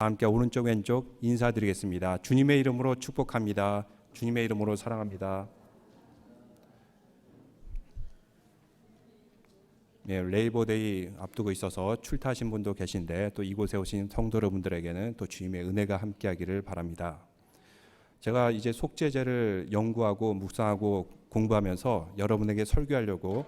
함께 오른쪽 왼쪽 인사드리겠습니다. 주님의 이름으로 축복합니다. 주님의 이름으로 사랑합니다. 네, 레이버데이 앞두고 있어서 출타하신 분도 계신데 또 이곳에 오신 성도 여러분들에게는 또 주님의 은혜가 함께하기를 바랍니다. 제가 이제 속죄제를 연구하고 묵상하고 공부하면서 여러분에게 설교하려고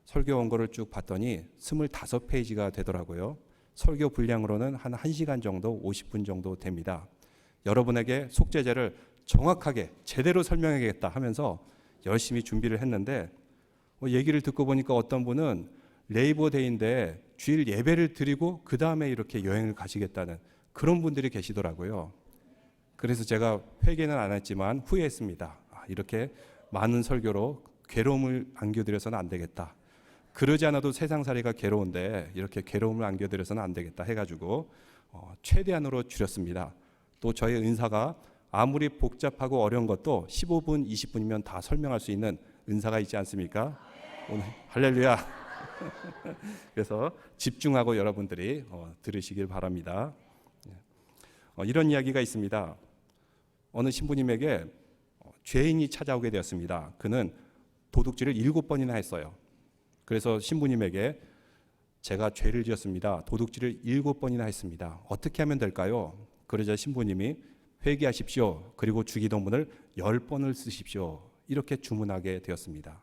설교 원고를 쭉 봤더니 25페이지가 되더라고요. 설교 분량으로는 한 1시간 정도, 50분 정도 됩니다. 여러분에게 속죄제를 정확하게 제대로 설명하겠다 하면서 열심히 준비를 했는데 얘기를 듣고 보니까 어떤 분은 레이버데이인데 주일 예배를 드리고 그 다음에 이렇게 여행을 가시겠다는 그런 분들이 계시더라고요. 그래서 제가 회개는 안 했지만 후회했습니다. 이렇게 많은 설교로 괴로움을 안겨드려서는 안 되겠다. 그러지 않아도 세상살이가 괴로운데 이렇게 괴로움을 안겨드려서는 안 되겠다 해가지고 최대한으로 줄였습니다. 또 저의 은사가 아무리 복잡하고 어려운 것도 15분, 20분이면 다 설명할 수 있는 은사가 있지 않습니까? 오늘 할렐루야. 그래서 집중하고 여러분들이 들으시길 바랍니다. 이런 이야기가 있습니다. 어느 신부님에게 죄인이 찾아오게 되었습니다. 그는 도둑질을 7번이나 했어요. 그래서 신부님에게 제가 죄를 지었습니다. 도둑질을 7번이나 했습니다. 어떻게 하면 될까요? 그러자 신부님이 회개하십시오. 그리고 주기도문을 10번을 쓰십시오. 이렇게 주문하게 되었습니다.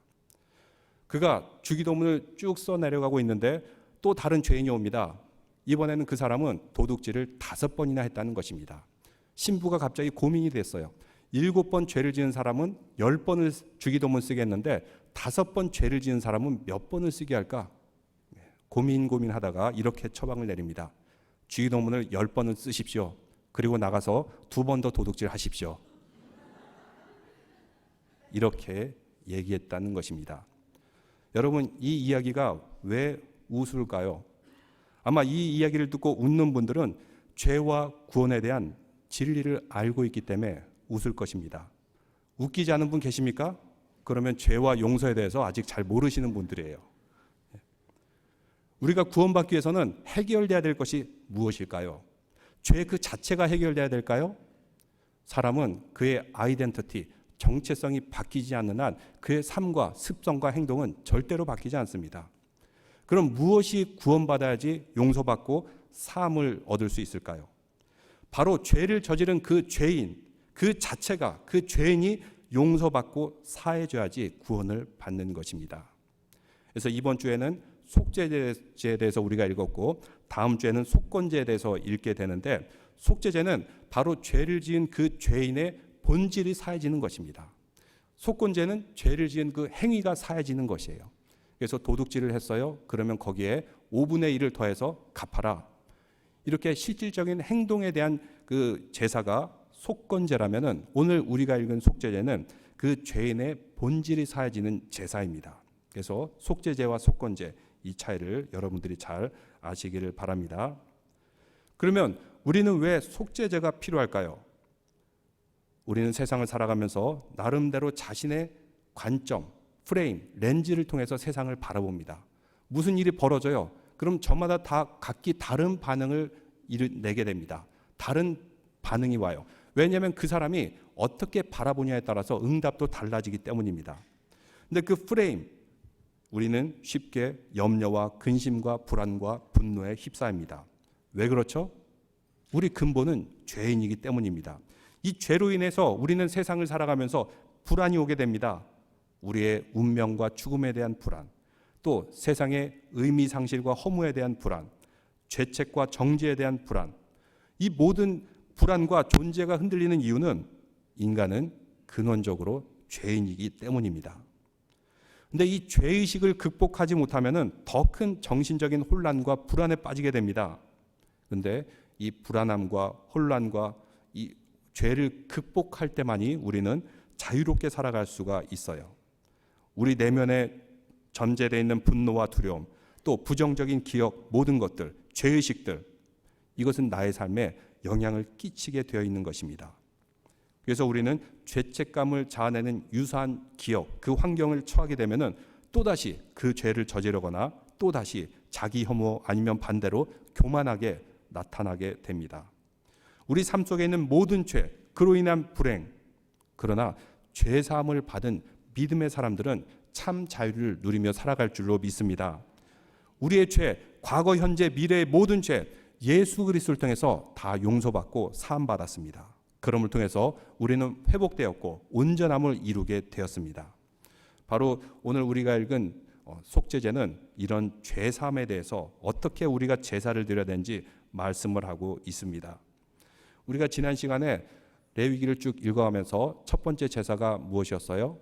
그가 주기도문을 쭉 써내려가고 있는데 또 다른 죄인이 옵니다. 이번에는 그 사람은 도둑질을 5번이나 했다는 것입니다. 신부가 갑자기 고민이 됐어요. 7번 죄를 지은 사람은 10번을 주기도문 쓰게 했는데 5번 죄를 지은 사람은 몇 번을 쓰게 할까? 고민하다가 이렇게 처방을 내립니다. 주기도문을 10번을 쓰십시오. 그리고 나가서 2번 더 도둑질 하십시오. 이렇게 얘기했다는 것입니다. 여러분, 이 이야기가 왜 웃을까요? 아마 이 이야기를 듣고 웃는 분들은 죄와 구원에 대한 진리를 알고 있기 때문에 웃을 것입니다. 웃기지 않은 분 계십니까? 그러면 죄와 용서에 대해서 아직 잘 모르시는 분들이에요. 우리가 구원받기 위해서는 해결돼야 될 것이 무엇일까요? 죄 그 자체가 해결돼야 될까요? 사람은 그의 아이덴티티, 정체성이 바뀌지 않는 한 그의 삶과 습성과 행동은 절대로 바뀌지 않습니다. 그럼 무엇이 구원받아야지 용서받고 사함을 얻을 수 있을까요? 바로 죄를 저지른 그 죄인, 그 자체가, 그 죄인이 용서받고 사해져야지 구원을 받는 것입니다. 그래서 이번 주에는 속죄제에 대해서 우리가 읽었고 다음 주에는 속건제에 대해서 읽게 되는데 속죄제는 바로 죄를 지은 그 죄인의 본질이 사해지는 것입니다. 속건제는 죄를 지은 그 행위가 사해지는 것이에요. 그래서 도둑질을 했어요. 그러면 거기에 5분의 1을 더해서 갚아라. 이렇게 실질적인 행동에 대한 그 제사가 속건제라면은 오늘 우리가 읽은 속죄제는 그 죄인의 본질이 사해지는 제사입니다. 그래서 속죄제와 속건제 이 차이를 여러분들이 잘 아시기를 바랍니다. 그러면 우리는 왜 속죄제가 필요할까요? 우리는 세상을 살아가면서 나름대로 자신의 관점, 프레임, 렌즈를 통해서 세상을 바라봅니다. 무슨 일이 벌어져요? 그럼 저마다 다 각기 다른 반응을 내게 됩니다. 다른 반응이 와요. 왜냐하면 그 사람이 어떻게 바라보냐에 따라서 응답도 달라지기 때문입니다. 근데 그 프레임, 우리는 쉽게 염려와 근심과 불안과 분노에 휩싸입니다. 왜 그렇죠? 우리 근본은 죄인이기 때문입니다. 이 죄로 인해서 우리는 세상을 살아가면서 불안이 오게 됩니다. 우리의 운명과 죽음에 대한 불안, 또 세상의 의미 상실과 허무에 대한 불안, 죄책과 정죄에 대한 불안, 이 모든 불안과 존재가 흔들리는 이유는 인간은 근원적으로 죄인이기 때문입니다. 근데 이 죄의식을 극복하지 못하면 더 큰 정신적인 혼란과 불안에 빠지게 됩니다. 근데 이 불안함과 혼란과 이 죄를 극복할 때만이 우리는 자유롭게 살아갈 수가 있어요. 우리 내면에 전제되어 있는 분노와 두려움, 또 부정적인 기억, 모든 것들, 죄의식들, 이것은 나의 삶에 영향을 끼치게 되어 있는 것입니다. 그래서 우리는 죄책감을 자아내는 유사한 기억, 그 환경을 처하게 되면은 또다시 그 죄를 저지르거나 또다시 자기 혐오 아니면 반대로 교만하게 나타나게 됩니다. 우리 삶 속에 있는 모든 죄, 그로 인한 불행. 그러나 죄 사함을 받은 믿음의 사람들은 참 자유를 누리며 살아갈 줄로 믿습니다. 우리의 죄, 과거, 현재, 미래의 모든 죄, 예수 그리스도를 통해서 다 용서받고 사함 받았습니다. 그럼을 통해서 우리는 회복되었고 온전함을 이루게 되었습니다. 바로 오늘 우리가 읽은 속죄제는 이런 죄 사함에 대해서 어떻게 우리가 제사를 드려야 되는지 말씀을 하고 있습니다. 우리가 지난 시간에 레위기를 쭉 읽어가면서 첫 번째 제사가 무엇이었어요?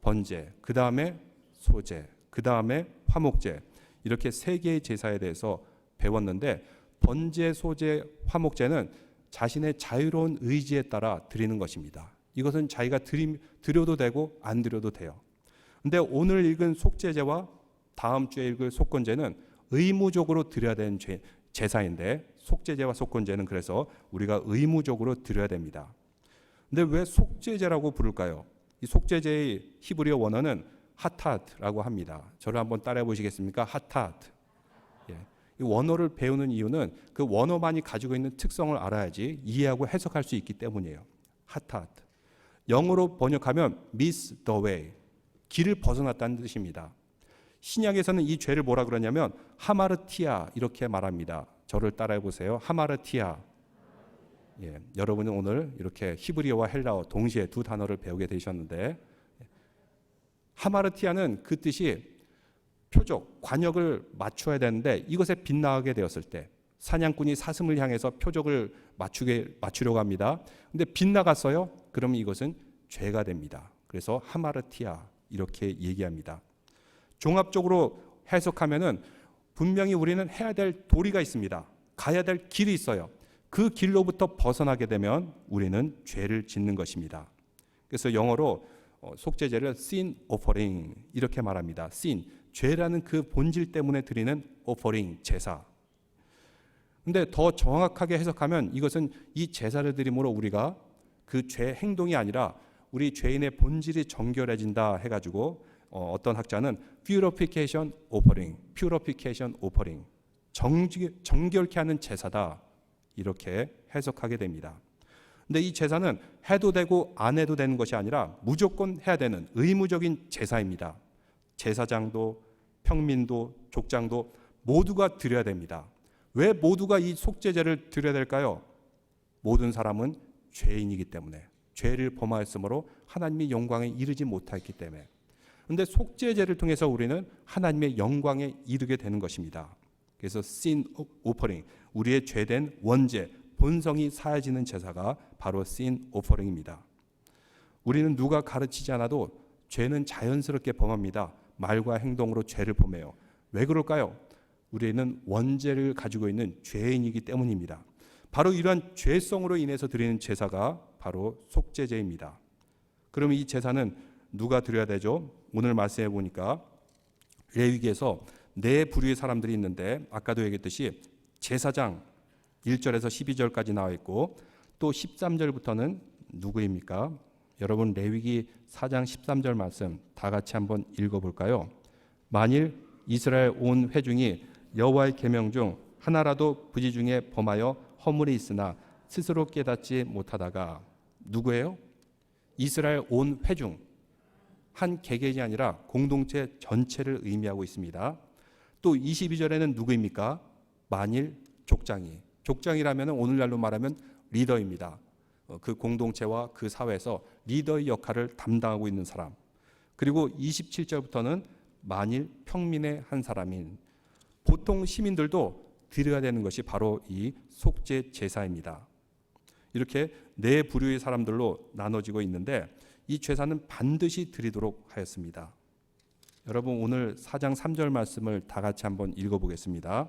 번제, 그 다음에 소제, 그 다음에 화목제, 이렇게 세 개의 제사에 대해서 배웠는데, 번제, 소제, 화목제는 자신의 자유로운 의지에 따라 드리는 것입니다. 이것은 자기가 드려도 되고 안 드려도 돼요. 근데 오늘 읽은 속죄제와 다음 주에 읽을 속건제는 의무적으로 드려야 되는 제사인데, 속죄제와 속건제는 그래서 우리가 의무적으로 드려야 됩니다. 근데 왜 속죄제라고 부를까요? 이 속죄제의 히브리어 원어는 하타트라고 합니다. 저를 한번 따라해 보시겠습니까? 하타트. 이 원어를 배우는 이유는 그 원어만이 가지고 있는 특성을 알아야지 이해하고 해석할 수 있기 때문이에요. 하타트. 영어로 번역하면 miss the way, 길을 벗어났다는 뜻입니다. 신약에서는 이 죄를 뭐라 그러냐면 하마르티아 이렇게 말합니다. 저를 따라해 보세요. 하마르티아. 여러분은 오늘 이렇게 히브리어와 헬라어 동시에 두 단어를 배우게 되셨는데, 하마르티아는 그 뜻이 표적, 관역을 맞춰야 되는데 이것에 빗나가게 되었을 때 사냥꾼이 사슴을 향해서 표적을 맞추려고 합니다. 근데 빗나갔어요? 그러면 이것은 죄가 됩니다. 그래서 하마르티아 이렇게 얘기합니다. 종합적으로 해석하면은 분명히 우리는 해야 될 도리가 있습니다. 가야 될 길이 있어요. 그 길로부터 벗어나게 되면 우리는 죄를 짓는 것입니다. 그래서 영어로 속죄제를 sin offering 이렇게 말합니다. sin, 죄라는 그 본질 때문에 드리는 offering, 제사. 근데 더 정확하게 해석하면 이것은 이 제사를 드림으로 우리가 그 죄 행동이 아니라 우리 죄인의 본질이 정결해진다 해가지고 어떤 학자는 purification offering, 정결케 하는 제사다 이렇게 해석하게 됩니다. 근데 이 제사는 해도 되고 안 해도 되는 것이 아니라 무조건 해야 되는 의무적인 제사입니다. 제사장도 평민도 족장도 모두가 드려야 됩니다. 왜 모두가 이 속죄제를 드려야 될까요? 모든 사람은 죄인이기 때문에, 죄를 범하였으므로 하나님의 영광에 이르지 못했기 때문에. 그런데 속죄제를 통해서 우리는 하나님의 영광에 이르게 되는 것입니다. 그래서 sin offering, 우리의 죄된 원죄, 본성이 사해지는 제사가 바로 sin offering입니다. 우리는 누가 가르치지 않아도 죄는 자연스럽게 범합니다. 말과 행동으로 죄를 범해요. 왜 그럴까요? 우리는 원죄를 가지고 있는 죄인이기 때문입니다. 바로 이러한 죄성으로 인해서 드리는 제사가 바로 속죄제입니다. 그러면 이 제사는 누가 드려야 되죠? 오늘 말씀해 보니까 레위기에서 네 부류의 사람들이 있는데, 아까도 얘기했듯이 제사장 1절에서 12절까지 나와 있고, 또 13절부터는 누구입니까? 여러분 레위기 4장 13절 말씀 다 같이 한번 읽어볼까요? 만일 이스라엘 온 회중이 여호와의 계명 중 하나라도 부지 중에 범하여 허물이 있으나 스스로 깨닫지 못하다가, 누구예요? 이스라엘 온 회중, 한 개개인이 아니라 공동체 전체를 의미하고 있습니다. 또 22절에는 누구입니까? 만일 족장이라면 오늘날로 말하면 리더입니다. 그 공동체와 그 사회에서 리더의 역할을 담당하고 있는 사람. 그리고 27절부터는 만일 평민의 한 사람인, 보통 시민들도 드려야 되는 것이 바로 이 속죄 제사입니다. 이렇게 네 부류의 사람들로 나눠지고 있는데, 이 제사는 반드시 드리도록 하였습니다. 여러분 오늘 4장 3절 말씀을 다 같이 한번 읽어보겠습니다.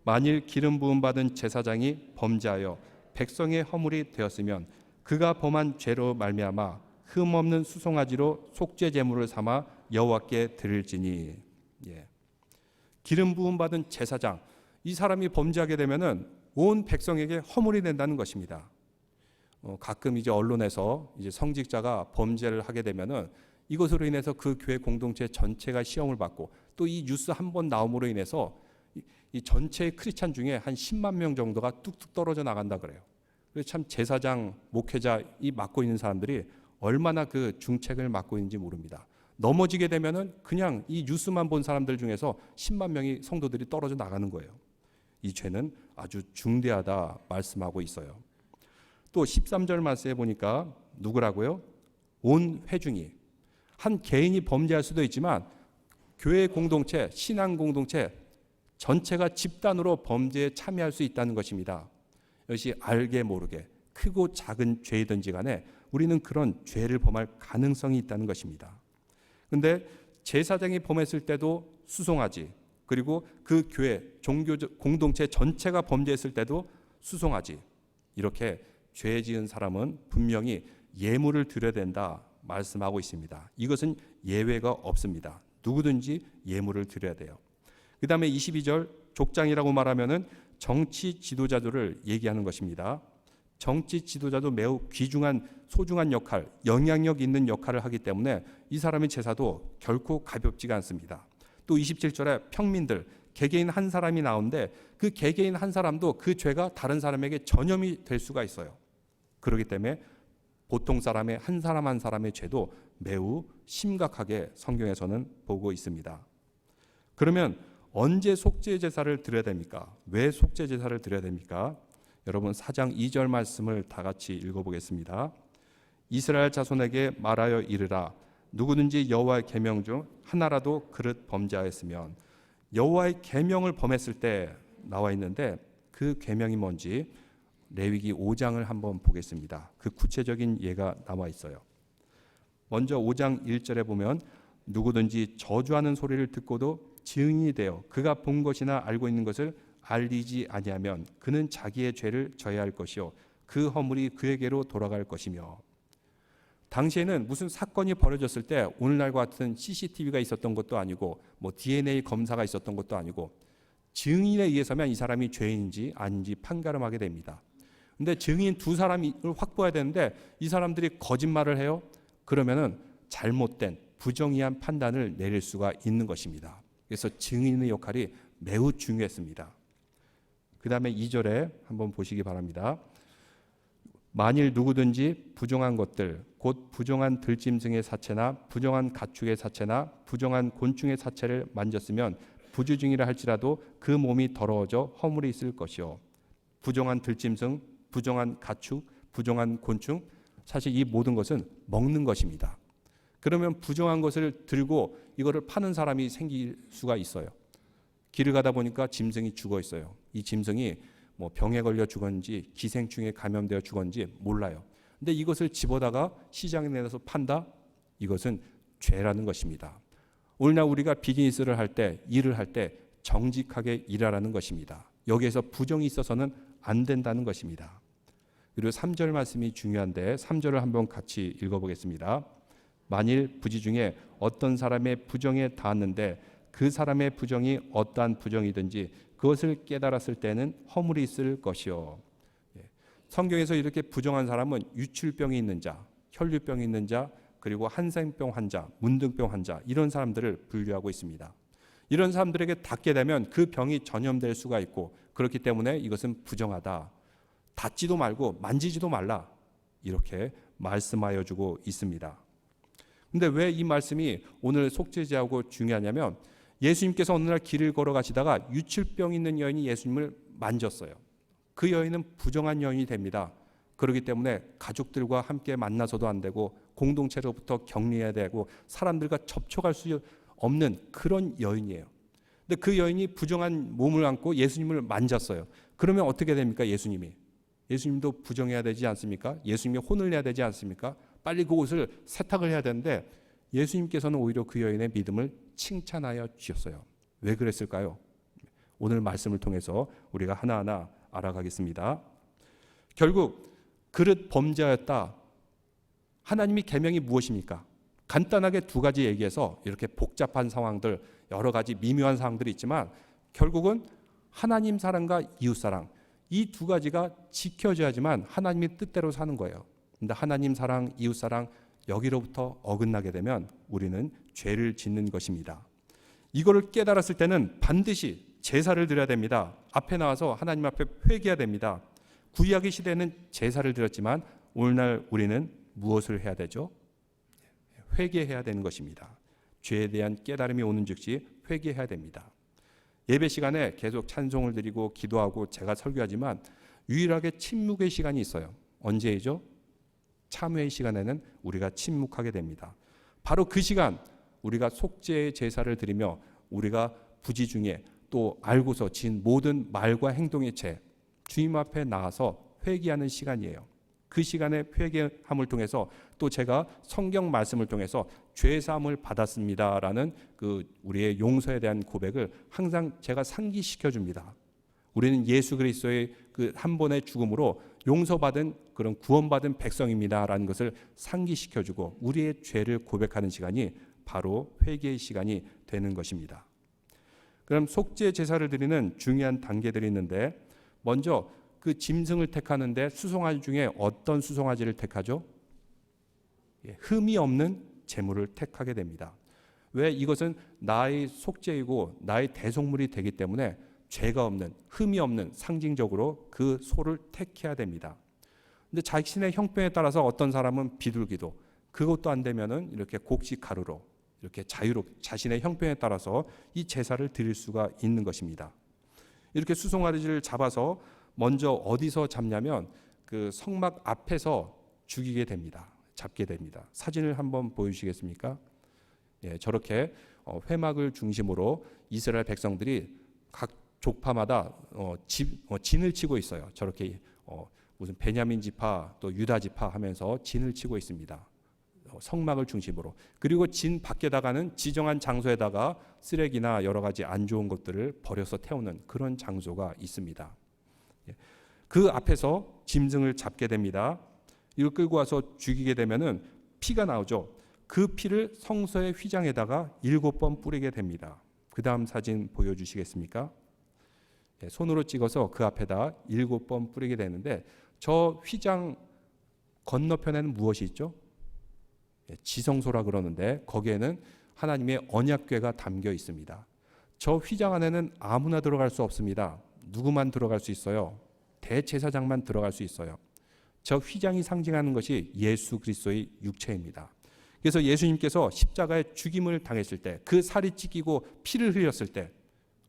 만일 기름 부음 받은 제사장이 범죄하여 백성의 허물이 되었으면 그가 범한 죄로 말미암아 흠없는 수송아지로 속죄 제물을 삼아 여호와께 드릴지니. 기름 부음 받은 제사장, 이 사람이 범죄하게 되면은 온 백성에게 허물이 된다는 것입니다. 가끔 이제 언론에서 이제 성직자가 범죄를 하게 되면은 이것으로 인해서 그 교회 공동체 전체가 시험을 받고, 또 이 뉴스 한 번 나옴으로 인해서 이 전체 크리스찬 중에 한 10만 명 정도가 뚝뚝 떨어져 나간다 그래요. 그래서 참 제사장, 목회자 이 맡고 있는 사람들이 얼마나 그 중책을 맡고 있는지 모릅니다. 넘어지게 되면은 그냥 이 뉴스만 본 사람들 중에서 10만 명이 성도들이 떨어져 나가는 거예요. 이 죄는 아주 중대하다 말씀하고 있어요. 또 13절 말씀에 보니까 누구라고요? 온 회중이. 한 개인이 범죄할 수도 있지만 교회 공동체, 신앙 공동체 전체가 집단으로 범죄에 참여할 수 있다는 것입니다. 이것이 알게 모르게 크고 작은 죄이든지 간에 우리는 그런 죄를 범할 가능성이 있다는 것입니다. 그런데 제사장이 범했을 때도 수송하지, 그리고 그 교회, 종교 공동체 전체가 범죄했을 때도 수송하지, 이렇게 죄 지은 사람은 분명히 예물을 드려야 된다 말씀하고 있습니다. 이것은 예외가 없습니다. 누구든지 예물을 드려야 돼요. 그 다음에 22절 족장이라고 말하면은 정치 지도자들을 얘기하는 것입니다. 정치 지도자도 매우 귀중한 소중한 역할, 영향력 있는 역할을 하기 때문에 이 사람의 제사도 결코 가볍지가 않습니다. 또 27절에 평민들, 개개인 한 사람이 나오는데 그 개개인 한 사람도 그 죄가 다른 사람에게 전염이 될 수가 있어요. 그렇기 때문에 보통 사람의 한 사람 한 사람의 죄도 매우 심각하게 성경에서는 보고 있습니다. 그러면 언제 속죄 제사를 드려야 됩니까? 왜 속죄 제사를 드려야 됩니까? 여러분 4장 2절 말씀을 다 같이 읽어보겠습니다. 이스라엘 자손에게 말하여 이르라. 누구든지 여호와의 계명 중 하나라도 그릇 범죄하였으면, 여호와의 계명을 범했을 때 나와 있는데 그 계명이 뭔지 레위기 5장을 한번 보겠습니다. 그 구체적인 예가 나와 있어요. 먼저 5장 1절에 보면 누구든지 저주하는 소리를 듣고도 증인이 되어 그가 본 것이나 알고 있는 것을 알리지 아니하면 그는 자기의 죄를 져야 할 것이요 그 허물이 그에게로 돌아갈 것이며. 당시에는 무슨 사건이 벌어졌을 때 오늘날과 같은 CCTV가 있었던 것도 아니고 뭐 DNA 검사가 있었던 것도 아니고 증인에 의해서만 이 사람이 죄인인지 아닌지 판가름하게 됩니다. 근데 증인 두 사람을 확보해야 되는데 이 사람들이 거짓말을 해요. 그러면은 잘못된 부정의한 판단을 내릴 수가 있는 것입니다. 그래서 증인의 역할이 매우 중요했습니다. 그 다음에 2절에 한번 보시기 바랍니다. 만일 누구든지 부정한 것들, 곧 부정한 들짐승의 사체나 부정한 가축의 사체나 부정한 곤충의 사체를 만졌으면 부주증이라 할지라도 그 몸이 더러워져 허물이 있을 것이요. 부정한 들짐승, 부정한 가축, 부정한 곤충, 사실 이 모든 것은 먹는 것입니다. 그러면 부정한 것을 들고 이거를 파는 사람이 생길 수가 있어요. 길을 가다 보니까 짐승이 죽어 있어요. 이 짐승이 뭐 병에 걸려 죽었는지 기생충에 감염되어 죽었는지 몰라요. 근데 이것을 집어다가 시장에 내서 판다? 이것은 죄라는 것입니다. 오늘날 우리가 비즈니스를 할 때, 일을 할 때 정직하게 일하라는 것입니다. 여기에서 부정이 있어서는 안 된다는 것입니다. 그리고 3절 말씀이 중요한데 3절을 한번 같이 읽어보겠습니다. 만일 부지 중에 어떤 사람의 부정에 닿았는데 그 사람의 부정이 어떠한 부정이든지 그것을 깨달았을 때는 허물이 있을 것이요. 성경에서 이렇게 부정한 사람은 유출병이 있는 자, 혈류병이 있는 자, 그리고 한센병 환자, 문둥병 환자 이런 사람들을 분류하고 있습니다. 이런 사람들에게 닿게 되면 그 병이 전염될 수가 있고 그렇기 때문에 이것은 부정하다. 닿지도 말고 만지지도 말라. 이렇게 말씀하여 주고 있습니다. 근데 왜 이 말씀이 오늘 속죄제하고 중요하냐면 예수님께서 어느 날 길을 걸어가시다가 유출병 있는 여인이 예수님을 만졌어요. 그 여인은 부정한 여인이 됩니다. 그렇기 때문에 가족들과 함께 만나서도 안 되고 공동체로부터 격리해야 되고 사람들과 접촉할 수 없는 그런 여인이에요. 근데 그 여인이 부정한 몸을 안고 예수님을 만졌어요. 그러면 어떻게 됩니까? 예수님도 부정해야 되지 않습니까? 예수님이 혼을 내야 되지 않습니까? 빨리 그곳을 세탁을 해야 되는데 예수님께서는 오히려 그 여인의 믿음을 칭찬하여 주셨어요. 왜 그랬을까요? 오늘 말씀을 통해서 우리가 하나하나 알아가겠습니다. 결국 그릇 범죄하였다. 하나님의 계명이 무엇입니까? 간단하게 두 가지 얘기해서 이렇게 복잡한 상황들, 여러 가지 미묘한 상황들이 있지만 결국은 하나님 사랑과 이웃 사랑 이 두 가지가 지켜져야지만 하나님의 뜻대로 사는 거예요. 근데 하나님 사랑, 이웃 사랑 여기로부터 어긋나게 되면 우리는 죄를 짓는 것입니다. 이거를 깨달았을 때는 반드시 제사를 드려야 됩니다. 앞에 나와서 하나님 앞에 회개해야 됩니다. 구약의 시대는 제사를 드렸지만 오늘날 우리는 무엇을 해야 되죠? 회개해야 되는 것입니다. 죄에 대한 깨달음이 오는 즉시 회개해야 됩니다. 예배 시간에 계속 찬송을 드리고 기도하고 제가 설교하지만 유일하게 침묵의 시간이 있어요. 언제이죠? 참회의 시간에는 우리가 침묵하게 됩니다. 바로 그 시간 우리가 속죄의 제사를 드리며 우리가 부지 중에 또 알고서 지은 모든 말과 행동의 죄 주님 앞에 나와서 회개하는 시간이에요. 그 시간에 회개함을 통해서 또 제가 성경 말씀을 통해서 죄 사함을 받았습니다라는 그 우리의 용서에 대한 고백을 항상 제가 상기시켜 줍니다. 우리는 예수 그리스도의 그 한 번의 죽음으로 용서받은 그런 구원받은 백성입니다라는 것을 상기시켜 주고 우리의 죄를 고백하는 시간이 바로 회개의 시간이 되는 것입니다. 그럼 속죄 제사를 드리는 중요한 단계들이 있는데 먼저 그 짐승을 택하는데 수송아지 중에 어떤 수송아지를 택하죠? 흠이 없는 제물을 택하게 됩니다. 왜? 이것은 나의 속죄이고 나의 대속물이 되기 때문에 죄가 없는, 흠이 없는 상징적으로 그 소를 택해야 됩니다. 근데 자신의 형편에 따라서 어떤 사람은 비둘기도, 그것도 안 되면은 이렇게 곡식 가루로 이렇게 자유롭게 자신의 형편에 따라서 이 제사를 드릴 수가 있는 것입니다. 이렇게 수송아지를 잡아서 먼저 어디서 잡냐면 그 성막 앞에서 죽이게 됩니다. 잡게 됩니다. 사진을 한번 보여주시겠습니까? 저렇게 회막을 중심으로 이스라엘 백성들이 각 족파마다 진을 치고 있어요. 저렇게 무슨 베냐민 지파 또 유다 지파 하면서 진을 치고 있습니다. 성막을 중심으로. 그리고 진 밖에다가는 지정한 장소에다가 쓰레기나 여러 가지 안 좋은 것들을 버려서 태우는 그런 장소가 있습니다. 그 앞에서 짐승을 잡게 됩니다. 이걸 끌고 와서 죽이게 되면은 피가 나오죠. 그 피를 성소의 휘장에다가 7번 뿌리게 됩니다. 그 다음 사진 보여주시겠습니까? 손으로 찍어서 그 앞에다 7번 뿌리게 되는데 저 휘장 건너편에는 무엇이 있죠? 지성소라 그러는데 거기에는 하나님의 언약궤가 담겨 있습니다. 저 휘장 안에는 아무나 들어갈 수 없습니다. 누구만 들어갈 수 있어요? 대제사장만 들어갈 수 있어요. 저 휘장이 상징하는 것이 예수 그리스도의 육체입니다. 그래서 예수님께서 십자가에 죽임을 당했을 때 그 살이 찢기고 피를 흘렸을 때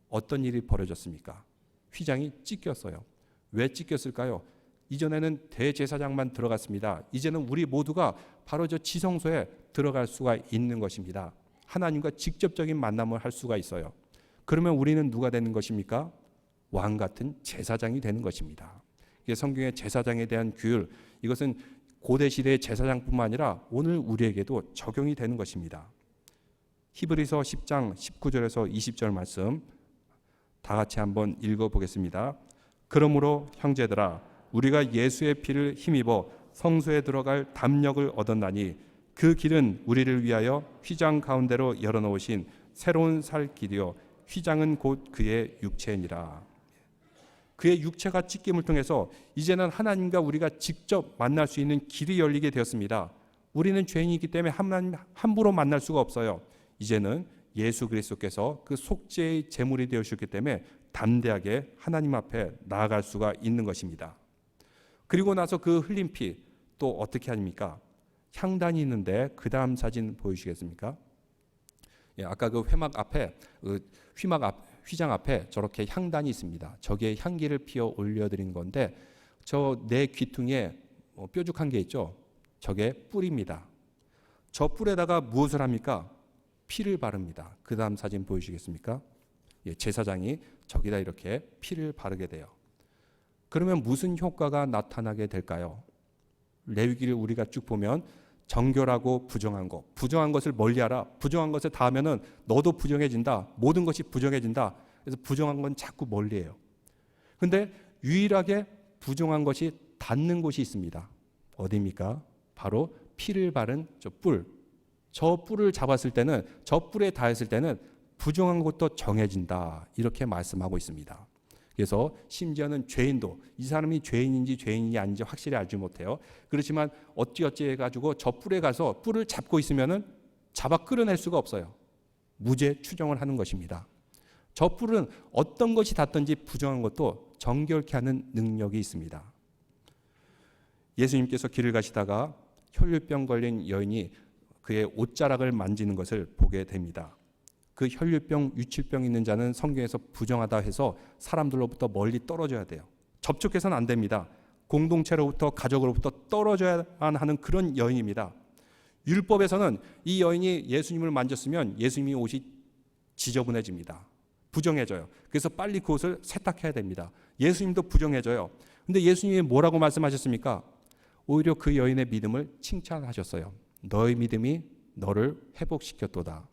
어떤 일이 벌어졌습니까? 휘장이 찢겼어요. 왜 찢겼을까요? 이전에는 대제사장만 들어갔습니다. 이제는 우리 모두가 바로 저 지성소에 들어갈 수가 있는 것입니다. 하나님과 직접적인 만남을 할 수가 있어요. 그러면 우리는 누가 되는 것입니까? 왕 같은 제사장이 되는 것입니다. 이게 성경의 제사장에 대한 규율, 이것은 고대 시대의 제사장뿐만 아니라 오늘 우리에게도 적용이 되는 것입니다. 히브리서 10장 19절에서 20절 말씀 다 같이 한번 읽어보겠습니다. 그러므로 형제들아 우리가 예수의 피를 힘입어 성소에 들어갈 담력을 얻었나니 그 길은 우리를 위하여 휘장 가운데로 열어놓으신 새로운 살 길이요 휘장은 곧 그의 육체니라. 그의 육체가 찢김을 통해서 이제는 하나님과 우리가 직접 만날 수 있는 길이 열리게 되었습니다. 우리는 죄인이기 때문에 하나님 함부로 만날 수가 없어요. 이제는 예수 그리스도께서 그 속죄의 제물이 되어주셨기 때문에 담대하게 하나님 앞에 나아갈 수가 있는 것입니다. 그리고 나서 그 흘린 피 또 어떻게 합니까? 향단이 있는데 그 다음 사진 보여주시겠습니까? 아까 그 회막 앞에 휘장 앞에 저렇게 향단이 있습니다. 저기에 향기를 피워 올려드린 건데 저 내 귀퉁이에 뾰족한 게 있죠. 저게 뿔입니다. 저 뿔에다가 무엇을 합니까? 피를 바릅니다. 그 다음 사진 보여주시겠습니까? 제사장이 저기다 이렇게 피를 바르게 돼요. 그러면 무슨 효과가 나타나게 될까요? 레위기를 우리가 쭉 보면 정결하고 부정한 것을 멀리하라. 부정한 것을 다 하면은 너도 부정해진다. 모든 것이 부정해진다. 그래서 부정한 건 자꾸 멀리해요. 근데 유일하게 부정한 것이 닿는 곳이 있습니다. 어디입니까? 바로 피를 바른 저 뿔. 저 뿔을 잡았을 때는 저 뿔에 닿았을 때는 부정한 것도 정해진다. 이렇게 말씀하고 있습니다. 그래서 심지어는 죄인도 이 사람이 죄인인지 아닌지 확실히 알지 못해요. 그렇지만 어찌 해가지고 저 뿔에 가서 뿔을 잡고 있으면은 잡아 끌어낼 수가 없어요. 무죄 추정을 하는 것입니다. 저 뿔은 어떤 것이 닿든지 부정한 것도 정결케 하는 능력이 있습니다. 예수님께서 길을 가시다가 혈류병 걸린 여인이 그의 옷자락을 만지는 것을 보게 됩니다. 그 혈류병, 유칠병 있는 자는 성경에서 부정하다 해서 사람들로부터 멀리 떨어져야 돼요. 접촉해서는 안 됩니다. 공동체로부터, 가족으로부터 떨어져야만 하는 그런 여인입니다. 율법에서는 이 여인이 예수님을 만졌으면 예수님이 옷이 지저분해집니다. 부정해져요. 그래서 빨리 그 옷을 세탁해야 됩니다. 예수님도 부정해져요. 근데 예수님이 뭐라고 말씀하셨습니까? 오히려 그 여인의 믿음을 칭찬하셨어요. 너의 믿음이 너를 회복시켰도다.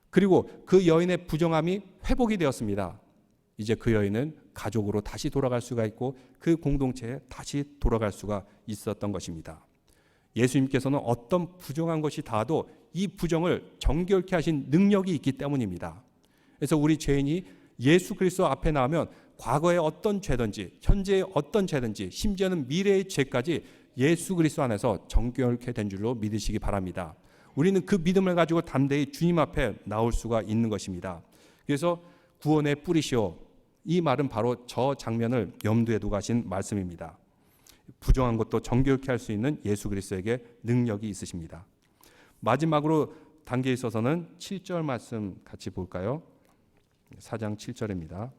그리고 그 여인의 부정함이 회복이 되었습니다. 이제 그 여인은 가족으로 다시 돌아갈 수가 있고 그 공동체에 다시 돌아갈 수가 있었던 것입니다. 예수님께서는 어떤 부정한 것이 닿아도 이 부정을 정결케 하신 능력이 있기 때문입니다. 그래서 우리 죄인이 예수 그리스도 앞에 나오면 과거의 어떤 죄든지 현재의 어떤 죄든지 심지어는 미래의 죄까지 예수 그리스도 안에서 정결케 된 줄로 믿으시기 바랍니다. 우리는 그 믿음을 가지고 담대히 주님 앞에 나올 수가 있는 것입니다. 그래서 구원의 뿌리시오, 이 말은 바로 저 장면을 염두에 두고 하신 말씀입니다. 부정한 것도 정결케 할 수 있는 예수 그리스도에게 능력이 있으십니다. 마지막으로 단계에 있어서는 7절 말씀 같이 볼까요? 4장 7절입니다.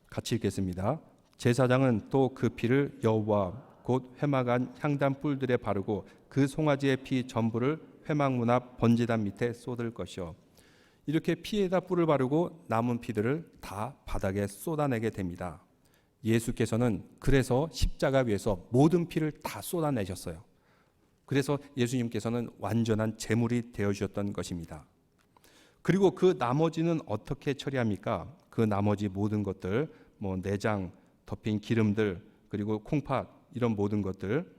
같이 읽겠습니다. 제사장은 또 그 피를 여호와 곧 회막안 향단 뿔들에 바르고 그 송아지의 피 전부를 회막 문 앞 번제단 밑에 쏟을 것이요. 이렇게 피에다 뿔을 바르고 남은 피들을 다 바닥에 쏟아내게 됩니다. 예수께서는 그래서 십자가 위에서 모든 피를 다 쏟아내셨어요. 그래서 예수님께서는 완전한 제물이 되어주셨던 것입니다. 그리고 그 나머지는 어떻게 처리합니까? 그 나머지 모든 것들, 내장, 덮인 기름들, 그리고 콩팥, 이런 모든 것들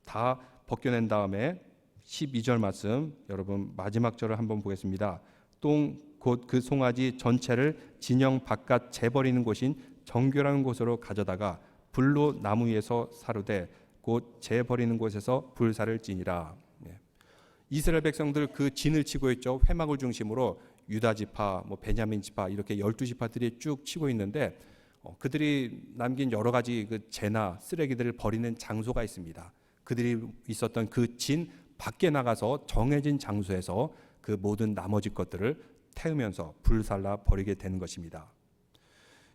다 벗겨낸 다음에 12절 말씀, 여러분 마지막 절을 한번 보겠습니다. 똥 곧 그 송아지 전체를 진영 바깥 재버리는 곳인 정결한 곳으로 가져다가 불로 나무 위에서 사르되 곧 재버리는 곳에서 불사를 지니라. 이스라엘 백성들 그 진을 치고 있죠. 회막을 중심으로 유다 지파, 베냐민 지파 이렇게 12지파들이 쭉 치고 있는데 그들이 남긴 여러 가지 그 재나 쓰레기들을 버리는 장소가 있습니다. 그들이 있었던 그 진 밖에 나가서 정해진 장소에서 그 모든 나머지 것들을 태우면서 불살라 버리게 되는 것입니다.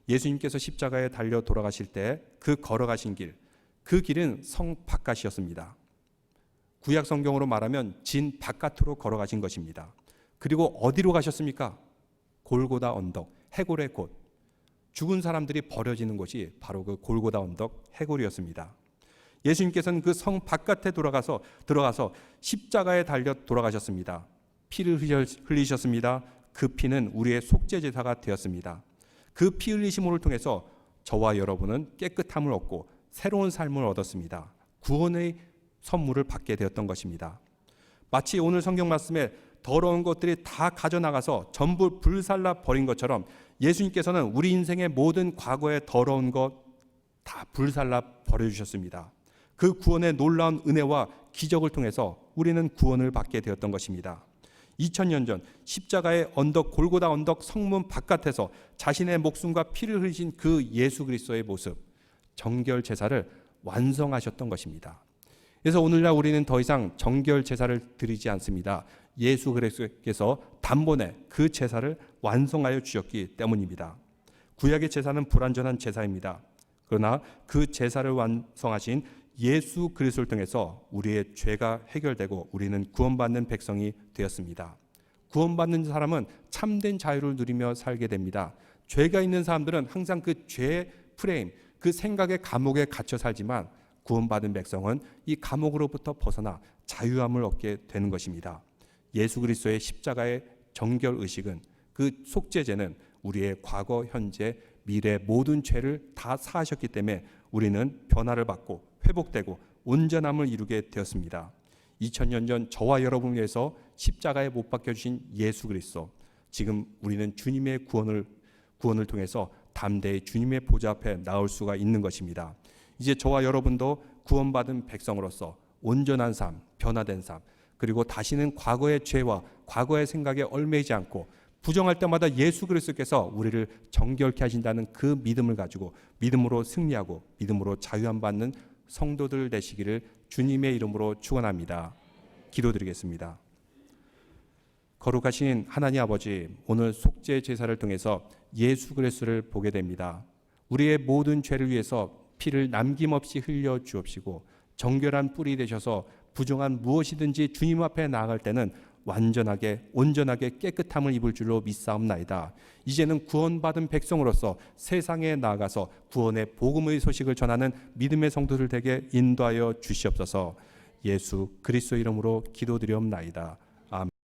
예수님께서 십자가에 달려 돌아가실 때 그 걸어가신 길, 그 길은 성 바깥이었습니다. 구약 성경으로 말하면 진 바깥으로 걸어가신 것입니다. 그리고 어디로 가셨습니까? 골고다 언덕, 해골의 곳. 죽은 사람들이 버려지는 곳이 바로 그 골고다 언덕 해골이었습니다. 예수님께서는 그 성 바깥에 들어가서 십자가에 달려 돌아가셨습니다. 피를 흘리셨습니다. 그 피는 우리의 속죄 제사가 되었습니다. 그 피 흘리심을 통해서 저와 여러분은 깨끗함을 얻고 새로운 삶을 얻었습니다. 구원의 선물을 받게 되었던 것입니다. 마치 오늘 성경 말씀에 더러운 것들이 다 가져나가서 전부 불살라 버린 것처럼 예수님께서는 우리 인생의 모든 과거의 더러운 것 다 불살라 버려주셨습니다. 그 구원의 놀라운 은혜와 기적을 통해서 우리는 구원을 받게 되었던 것입니다. 2000년 전 십자가의 언덕, 골고다 언덕 성문 바깥에서 자신의 목숨과 피를 흘리신 그 예수 그리스도의 모습, 정결 제사를 완성하셨던 것입니다. 그래서 오늘날 우리는 더 이상 정결 제사를 드리지 않습니다. 예수 그리스도께서 단번에 그 제사를 완성하여 주셨기 때문입니다. 구약의 제사는 불완전한 제사입니다. 그러나 그 제사를 완성하신 예수 그리스도를 통해서 우리의 죄가 해결되고 우리는 구원받는 백성이 되었습니다. 구원받는 사람은 참된 자유를 누리며 살게 됩니다. 죄가 있는 사람들은 항상 그 죄의 프레임, 그 생각의 감옥에 갇혀 살지만 구원받은 백성은 이 감옥으로부터 벗어나 자유함을 얻게 되는 것입니다. 예수 그리스도의 십자가의 정결 의식은, 그 속죄제는 우리의 과거, 현재, 미래 모든 죄를 다 사하셨기 때문에 우리는 변화를 받고 회복되고 온전함을 이루게 되었습니다. 2000년 전 저와 여러분을 위해서 십자가에 못 박혀 주신 예수 그리스도, 지금 우리는 주님의 구원을 통해서 담대히 주님의 보좌 앞에 나올 수가 있는 것입니다. 이제 저와 여러분도 구원받은 백성으로서 온전한 삶, 변화된 삶, 그리고 다시는 과거의 죄와 과거의 생각에 얽매이지 않고 부정할 때마다 예수 그리스도께서 우리를 정결케 하신다는 그 믿음을 가지고 믿음으로 승리하고 믿음으로 자유함 받는 성도들 되시기를 주님의 이름으로 축원합니다. 기도드리겠습니다. 거룩하신 하나님 아버지, 오늘 속죄 제사를 통해서 예수 그리스도를 보게 됩니다. 우리의 모든 죄를 위해서 피를 남김없이 흘려 주옵시고 정결한 뿔이 되셔서 부정한 무엇이든지 주님 앞에 나아갈 때는 완전하게 온전하게 깨끗함을 입을 줄로 믿사옵나이다. 이제는 구원받은 백성으로서 세상에 나아가서 구원의 복음의 소식을 전하는 믿음의 성도들 되게 인도하여 주시옵소서. 예수 그리스도 이름으로 기도드리옵나이다. 아멘.